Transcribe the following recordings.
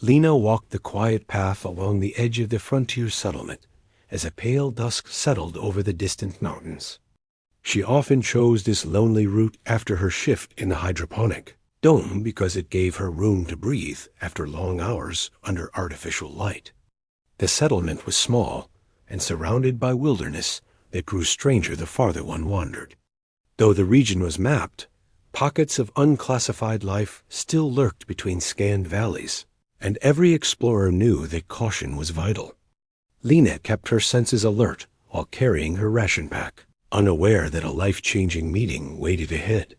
Lena walked the quiet path along the edge of the frontier settlement as a pale dusk settled over the distant mountains. She often chose this lonely route after her shift in the hydroponic dome because it gave her room to breathe after long hours under artificial light. The settlement was small and surrounded by wilderness that grew stranger the farther one wandered. Though the region was mapped, pockets of unclassified life still lurked between scanned valleys, and every explorer knew that caution was vital. Lena kept her senses alert while carrying her ration pack, unaware that a life-changing meeting waited ahead.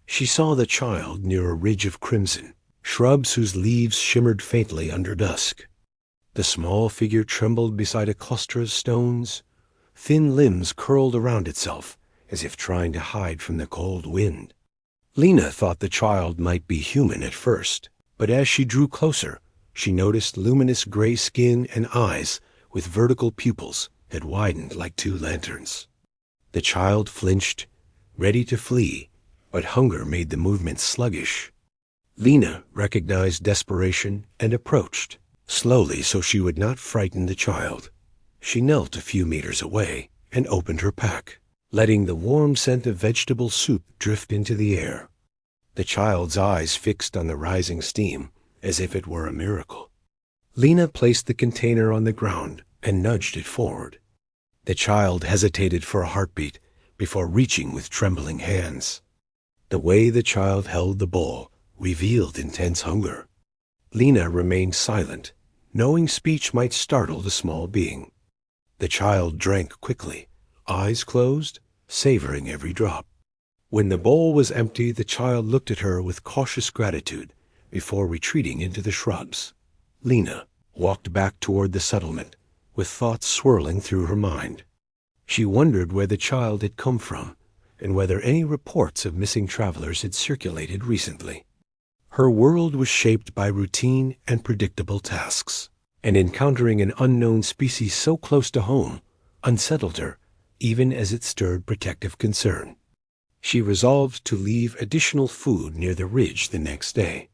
She saw the child near a ridge of crimson, shrubs whose leaves shimmered faintly under dusk. The small figure trembled beside a cluster of stones, thin limbs curled around itself as if trying to hide from the cold wind. Lena thought the child might be human at first, but as she drew closer, she noticed luminous gray skin and eyes with vertical pupils that widened like two lanterns. The child flinched, ready to flee, but hunger made the movement sluggish. Lena recognized desperation and approached, slowly so she would not frighten the child. She knelt a few meters away and opened her pack, letting the warm scent of vegetable soup drift into the air. The child's eyes fixed on the rising steam, as if it were a miracle. Lena placed the container on the ground and nudged it forward. The child hesitated for a heartbeat before reaching with trembling hands. The way the child held the bowl revealed intense hunger. Lena remained silent, knowing speech might startle the small being. The child drank quickly, eyes closed, savoring every drop. When the bowl was empty, the child looked at her with cautious gratitude before retreating into the shrubs. Lena walked back toward the settlement, with thoughts swirling through her mind. She wondered where the child had come from and whether any reports of missing travelers had circulated recently. Her world was shaped by routine and predictable tasks, and encountering an unknown species so close to home unsettled her, even as it stirred protective concern. She resolved to leave additional food near the ridge the next day.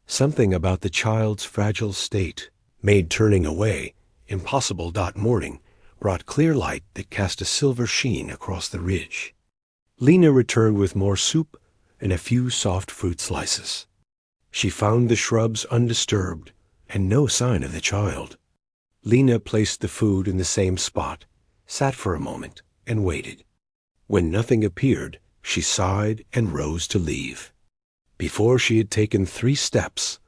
Something about the child's fragile state made turning away impossible. Morning brought clear light that cast a silver sheen across the ridge. Lena returned with more soup and a few soft fruit slices. She found the shrubs undisturbed and no sign of the child. Lena placed the food in the same spot, sat for a moment, and waited. When nothing appeared, she sighed and rose to leave. Before she had taken 3 steps,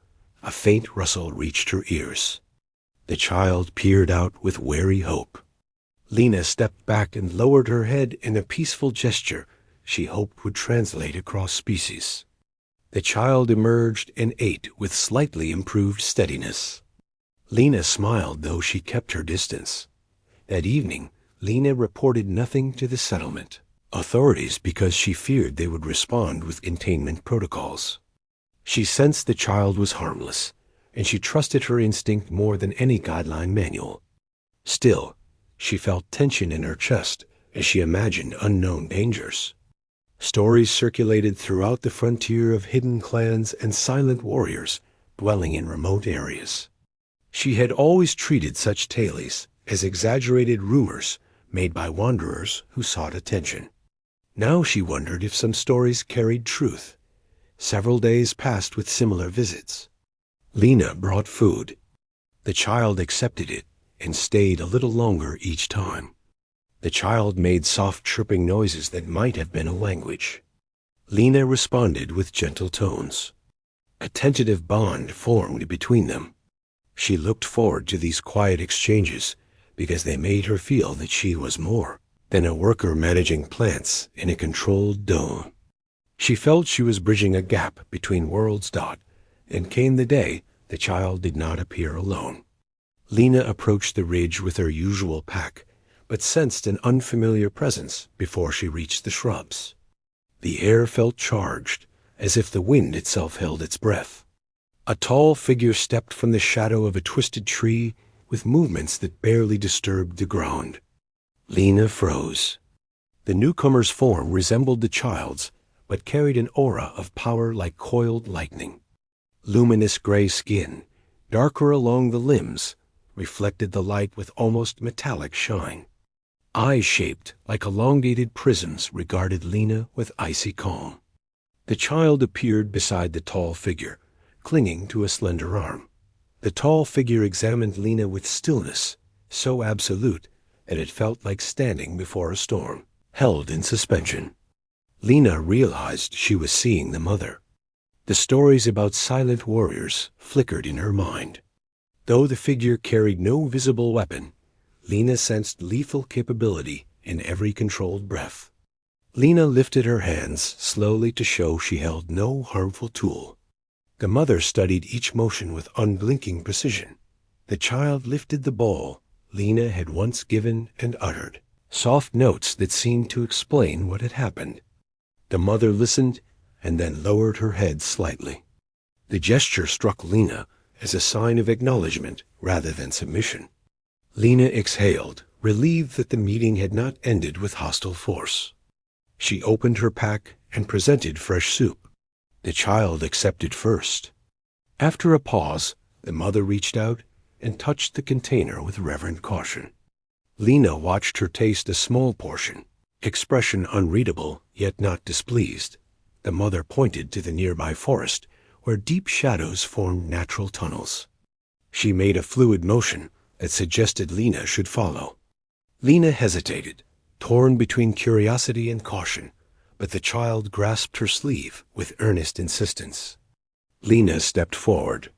a faint rustle reached her ears. The child peered out with wary hope. Lena stepped back and lowered her head in a peaceful gesture she hoped would translate across species. The child emerged and ate with slightly improved steadiness. Lena smiled, though she kept her distance. That evening, Lena reported nothing to the settlement authorities because she feared they would respond with containment protocols. She sensed the child was harmless, and she trusted her instinct more than any guideline manual. Still, she felt tension in her chest as she imagined unknown dangers. Stories circulated throughout the frontier of hidden clans and silent warriors dwelling in remote areas. She had always treated such tales as exaggerated rumors made by wanderers who sought attention. Now she wondered if some stories carried truth. Several days passed with similar visits. Lena brought food. The child accepted it and stayed a little longer each time. The child made soft chirping noises that might have been a language. Lena responded with gentle tones. A tentative bond formed between them. She looked forward to these quiet exchanges because they made her feel that she was more than a worker managing plants in a controlled dome. She felt she was bridging a gap between worlds. And came the day the child did not appear alone. Lena approached the ridge with her usual pack, but sensed an unfamiliar presence before she reached the shrubs. The air felt charged, as if the wind itself held its breath. A tall figure stepped from the shadow of a twisted tree with movements that barely disturbed the ground. Lena froze. The newcomer's form resembled the child's, but carried an aura of power like coiled lightning. Luminous gray skin, darker along the limbs, reflected the light with almost metallic shine. Eyes shaped like elongated prisms regarded Lena with icy calm. The child appeared beside the tall figure, clinging to a slender arm. The tall figure examined Lena with stillness, so absolute that it felt like standing before a storm, held in suspension. Lena realized she was seeing the mother. The stories about silent warriors flickered in her mind. Though the figure carried no visible weapon, Lena sensed lethal capability in every controlled breath. Lena lifted her hands slowly to show she held no harmful tool. The mother studied each motion with unblinking precision. The child lifted the ball Lena had once given and uttered, soft notes that seemed to explain what had happened. The mother listened and then lowered her head slightly. The gesture struck Lena as a sign of acknowledgement rather than submission. Lena exhaled, relieved that the meeting had not ended with hostile force. She opened her pack and presented fresh soup. The child accepted first. After a pause, the mother reached out and touched the container with reverent caution. Lena watched her taste a small portion, expression unreadable yet not displeased. The mother pointed to the nearby forest, where deep shadows formed natural tunnels. She made a fluid motion that suggested Lena should follow. Lena hesitated, torn between curiosity and caution, but the child grasped her sleeve with earnest insistence. Lena stepped forward.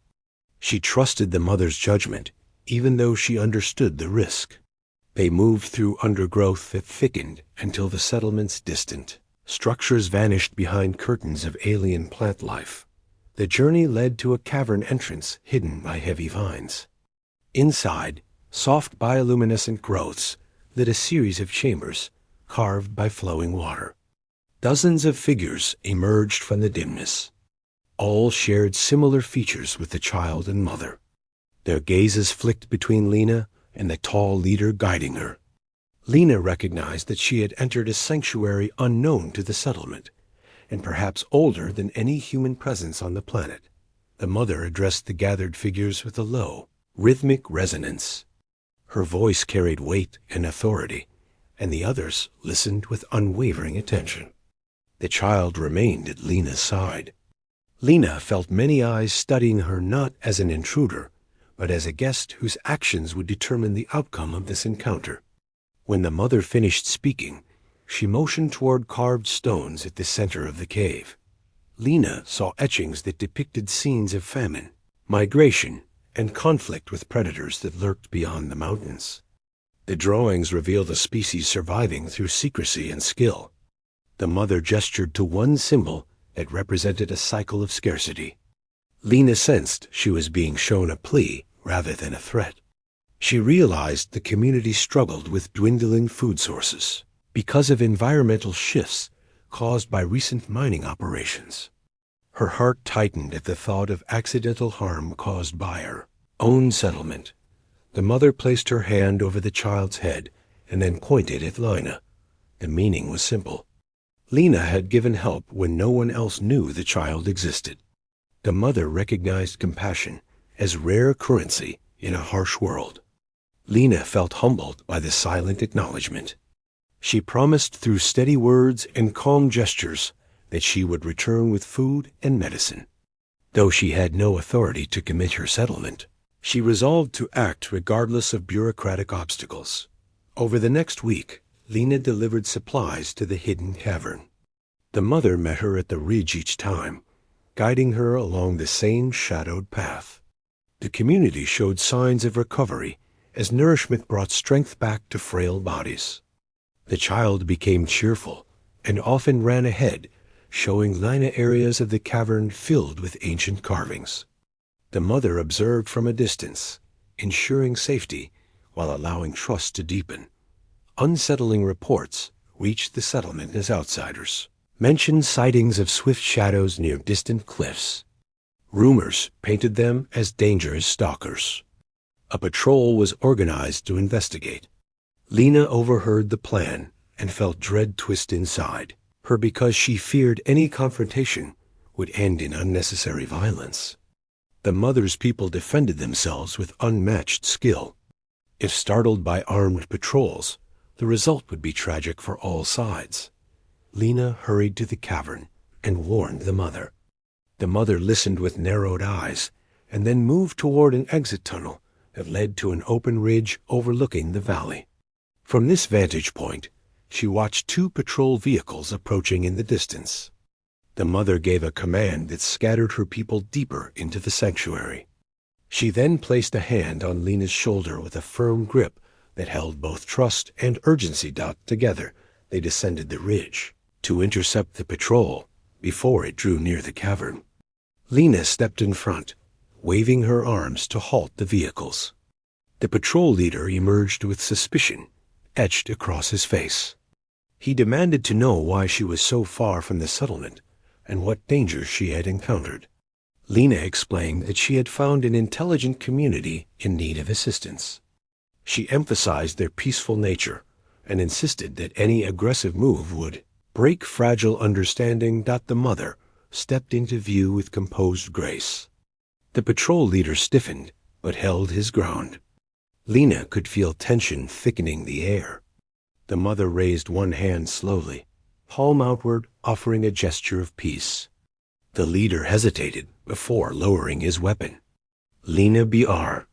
She trusted the mother's judgment, even though she understood the risk. They moved through undergrowth that thickened until the settlement's distant. Structures vanished behind curtains of alien plant life. The journey led to a cavern entrance hidden by heavy vines. Inside, soft bioluminescent growths lit a series of chambers carved by flowing water. Dozens of figures emerged from the dimness. All shared similar features with the child and mother. Their gazes flicked between Lena and the tall leader guiding her. Lena recognized that she had entered a sanctuary unknown to the settlement, and perhaps older than any human presence on the planet. The mother addressed the gathered figures with a low, rhythmic resonance. Her voice carried weight and authority, and the others listened with unwavering attention. The child remained at Lena's side. Lena felt many eyes studying her not as an intruder, but as a guest whose actions would determine the outcome of this encounter. When the mother finished speaking, she motioned toward carved stones at the center of the cave. Lena saw etchings that depicted scenes of famine, migration, and conflict with predators that lurked beyond the mountains. The drawings revealed a species surviving through secrecy and skill. The mother gestured to one symbol that represented a cycle of scarcity. Lena sensed she was being shown a plea rather than a threat. She realized the community struggled with dwindling food sources because of environmental shifts caused by recent mining operations. Her heart tightened at the thought of accidental harm caused by her own settlement. The mother placed her hand over the child's head and then pointed at Lena. The meaning was simple. Lena had given help when no one else knew the child existed. The mother recognized compassion as rare currency in a harsh world. Lena felt humbled by the silent acknowledgement. She promised through steady words and calm gestures that she would return with food and medicine. Though she had no authority to commit her settlement, she resolved to act regardless of bureaucratic obstacles. Over the next week, Lena delivered supplies to the hidden cavern. The mother met her at the ridge each time, guiding her along the same shadowed path. The community showed signs of recovery as nourishment brought strength back to frail bodies. The child became cheerful and often ran ahead, showing Lena areas of the cavern filled with ancient carvings. The mother observed from a distance, ensuring safety while allowing trust to deepen. Unsettling reports reached the settlement as outsiders, mentioned sightings of swift shadows near distant cliffs. Rumors painted them as dangerous stalkers. A patrol was organized to investigate. Lena overheard the plan and felt dread twist inside her because she feared any confrontation would end in unnecessary violence. The mother's people defended themselves with unmatched skill. If startled by armed patrols, the result would be tragic for all sides. Lena hurried to the cavern and warned the mother. The mother listened with narrowed eyes and then moved toward an exit tunnel that led to an open ridge overlooking the valley. From this vantage point, she watched 2 patrol vehicles approaching in the distance. The mother gave a command that scattered her people deeper into the sanctuary. She then placed a hand on Lena's shoulder with a firm grip that held both trust and urgency. Together, they descended the ridge to intercept the patrol before it drew near the cavern. Lena stepped in front, waving her arms to halt the vehicles. The patrol leader emerged with suspicion etched across his face. He demanded to know why she was so far from the settlement and what dangers she had encountered. Lena explained that she had found an intelligent community in need of assistance. She emphasized their peaceful nature and insisted that any aggressive move would break fragile understanding. The mother stepped into view with composed grace. The patrol leader stiffened but held his ground. Lena could feel tension thickening the air. The mother raised one hand slowly, palm outward, offering a gesture of peace. The leader hesitated before lowering his weapon. Lena Br.